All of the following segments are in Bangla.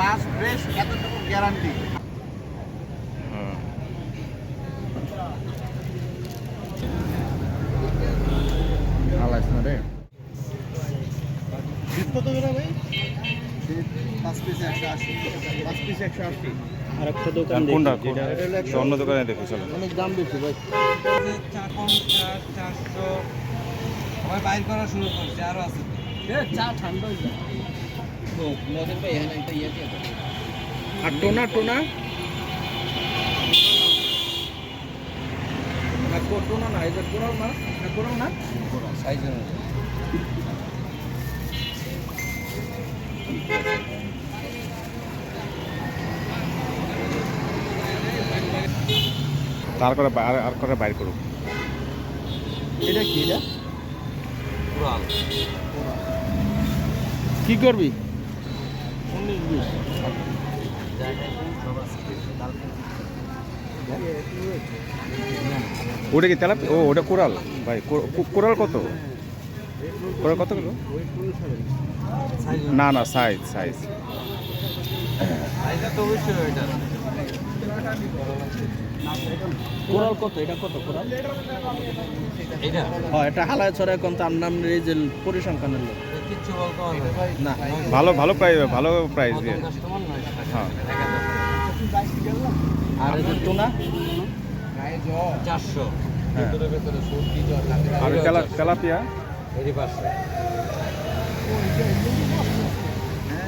মাছ ফ্রেশ এতটুকু গ্যারান্টি। আলাইস না রে কত করে ভাই? 5 পিস 180, 5 পিস 180। আর একটা দোকান কোনটা দেখি অন্য দোকানে দেখি চলো। অনেক দাম বেশি ভাই। 450, 400 সবাই বাইর করা শুরু করছে, আরো আছে। চা ঠান্ডা হয়ে যায়। আর টোনা টোনা টোনা না এটা কোরাল মাছ না কোরাল না সাইজ তার করে আর করে বাইর করুক। এটা কি এটা? কুড়াল কি করবি 19-20। ওটা কি তেলাপি? ও ওটা কোরাল ভাই। কোরাল কত? কোরাল কত কিলো? না না সাইজ সাইজ সাইজটা তো অবশ্যই এটা। কোরাল কত এটা কত কোরাল এটা হ্যাঁ এটা হালায় ছড়া এখন তার নাম এই যে পরিসংখ্যানের লোক কিচ্ছু বলতে হবে না। না ভালো ভালো প্রাইস ভালো প্রাইস দিয়ে। কাস্টমার নয় হ্যাঁ আর এই যে টোনা 400 হ্যাঁ আর তেলাপিয়া এরই পাশে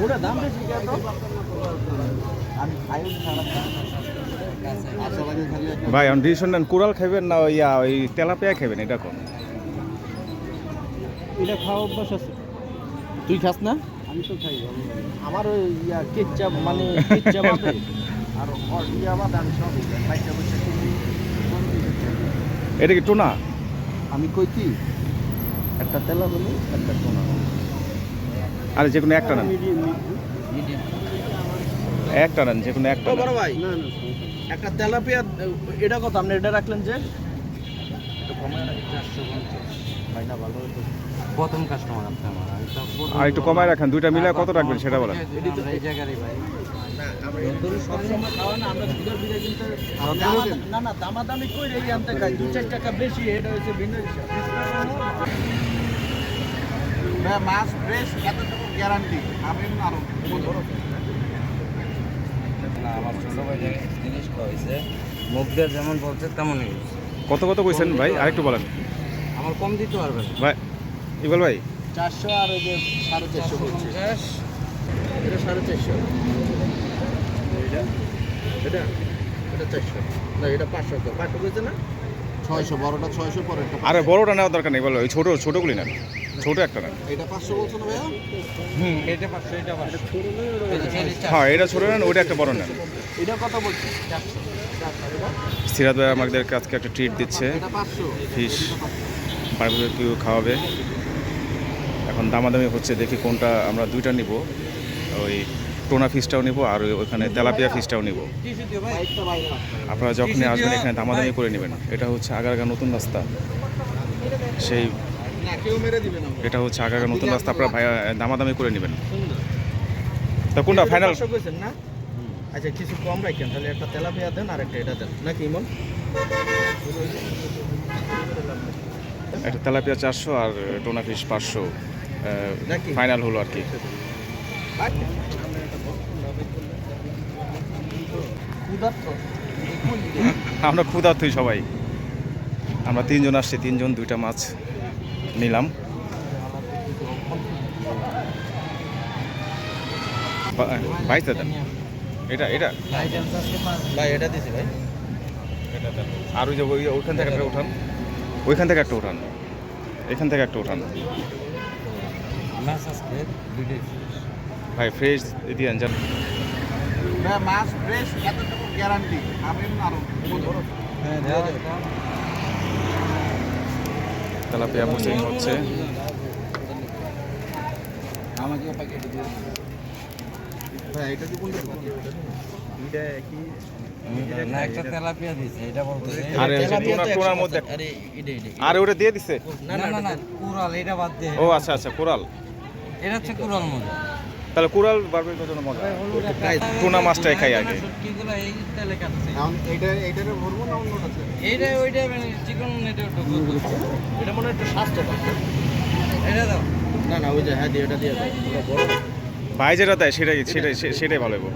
ওটা দাম বেশি কেন আমি খাইও ছাড়া আশা লাগে খালি একটা ভাই এখন ডিসিশন নেন, কোরাল খাবেন না ওই তেলাপিয়া খাবেন, এটা কোন? এটা খাওয়া অভ্যাস আছে তুই খাস না আমি তো খাই ভালো লাগে। আমার ওই কেচ্চা মানে কেচ্চা বাদে আর ইয়া বাদ আমি সব খাইতে বসে এটা কি টোনা? আমি কই কি একটা তেলা বলি একটা টোনা আর যে কোনো একটা নেন, মিডিয়াম একটা নেন, যে কোনো একটা ও নেন। বড় ভাই না না একটা তেলাপিয়া এটা কত আপনি এটা রাখলেন যে একটু কমে 450 ভাই না ভালো হতো প্রথম কাস্টমার আপনি আমার। আমি তো প্রথম আর একটু কমায় রাখেন, দুইটা মিলে কত রাখবেন সেটা বলেন। আমরা এই জায়গারই ভাই। সবসময় খাওয়া না আমরা সুগার বিড়ে কিন্তু না না দামাদামি করে এই আনতে খাই 2-4 টাকা বেশি এটা হচ্ছে ভিন্ন বিষয় মাছ ফ্রেশ এতটুকু গ্যারান্টি। আমি আরো না আমার ছোট ভাই যে জিনিস খাওয়াইছে মুখ দিয়ে যেমন বলছে তেমনই হয়েছে। কত কত কইছেন ভাই আরেকটু বলেন আমার কম দিতে পারবেন ভাই। ইকবাল ভাই 400 আর ওই যে 450 বলছে 450 এটা 450 এটা এটা এটা 400 না এটা 500 তো 500 কইছে না 600 বড়টা 600 পরে একটা আরে বড়টা নেওয়ার দরকার নেই, বলো ওই ছোটগুলি নেন, ছোট একটা নেন। এটা 500 বলছো না ভাইয়া? এটা 500 এটা 500 হ্যাঁ এটা ছোট নেন, ওইটা একটা বড় নেন। এটা কত বলছে 400 সিরাত ভাই আমাদের আজকে একটা ট্রিট দিচ্ছে, এটা 500 ফিশ বারবিকিউ খাওয়াবে। এখন দামাদামি হচ্ছে, দেখি কোনটা আমরা দুইটা নিব, ওই টোনা ফিশটাও নিব আর ওইখানে তেলাপিয়া ফিশটাও নিব। কিছু দিও ভাই। বাইকটা বাইরে আপনারা যখনই আসবেন এখানে দামাদামি করে নেবেন। এটা হচ্ছে আগারগা নতুন রাস্তা, সেই না কেউ মেরে দিবে না। এটা হচ্ছে আগারগা নতুন রাস্তা, আপনারা ভাই দামাদামি করে নেবেন। তা কোনটা ফাইনাল? 500 কইছেন না আচ্ছা কিছু কম রাখেন তাহলে একটা তেলাপিয়া দেন আর একটা এটা দেন নাকি ইমন একটা তেলাপিয়া 400 আর টোনা ফিশ 500 নাকি? ফাইনাল হলো আর কি। ক্ষুধার্ত আমরা ক্ষুধার্তই সবাই, আমরা 3 জন আসছি, 3 জন 2টা মাছ নিলাম। বাইতে দেন এটা এটা ভাই এটা দিছি ভাই এটা দেন। আর ওই যে ওইখান থেকে একটা উঠান, ওইখান থেকে একটা উঠান, এখান থেকে একটা উঠান মাছ আজকে দুইটাই ভাই, ফ্রেশ দিয়ে যান। মাছ ফ্রেশ এতটুকু গ্যারান্টি। আমি আরো হ্যাঁ দিয়ে দাও তেলাপিয়া প্রসেসিং হচ্ছে। আমাকে প্যাকেট দিয়ে দিন ভাই। এটা কি কোনটা? এটা কি না একটা তেলাপিয়া দিছে এটা বলতে আরে টোনার মধ্যে আরে ওটা দিয়ে দিছে। না না না কুড়াল এটা বাদ দে। ও আচ্ছা আচ্ছা, কোরাল। এটা হচ্ছে কুড়াল মজা। তাহলে কোরাল বারবিকিউর জন্য মজা। টুনা মাছটাই খাই আগে। শুটকিগুলো এই তেলে কাটছে। এখন এইটারে ভরবো না অন্যটা আছে? এইটা ওইটা মানে চিকন এটা একটু গুড গুড। এটা মনে হয় একটু স্বাস্থ্যকর। এটা দাও। না না ওই যে হ্যাঁ দিয়ে এটা দিয়ে দাও ওটা বড়। ভাই যেটা দেয় সেটাই ভালো হবে।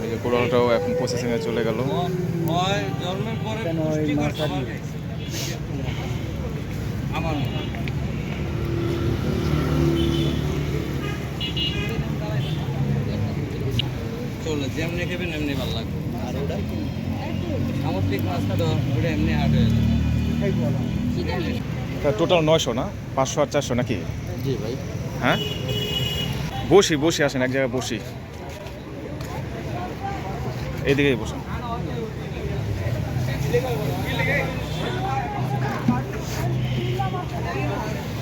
এই যে কোরালটাও এখন প্রসেসিংয়ে চলে গেল। হয় জন্মের পরে কেন ওই পুষ্টিকর মাছটা খাবার দিয়ে? খাইছে। আমার মনে হয়। চলে যেমনি খাবেন এমনি ভালো লাগবে। আর ওটা সামুদ্রিক মাছটা তো ওটা এমনি হার্ড হয়ে যায়। টোটাল 900 না, 500 আর 400 নাকি? জি ভাই। হ্যাঁ, বসি আসেন এক জায়গায় বসি, এইদিকেই বসুন।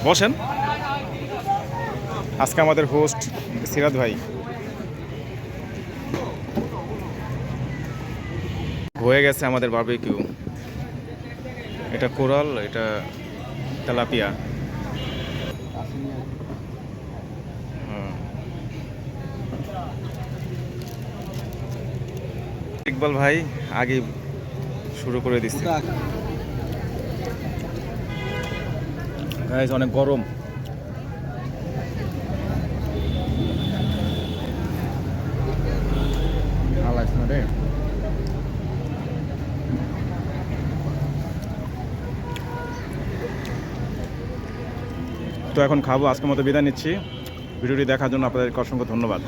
বসেন। আজকে আমাদের হোস্ট সিরাত ভাই। হয়ে গেছে আমাদের বারবিকিউ। এটা কোরাল, এটা তেলাপিয়া। ইকবাল ভাই আগে শুরু করে দিচ্ছে। গাইস অনেক গরম। হালাইস না রে। তো এখন খাবো, আজকের মতো বিদায় নিচ্ছি। ভিডিওটি দেখার জন্য আপনাদেরকে অসংখ্য ধন্যবাদ।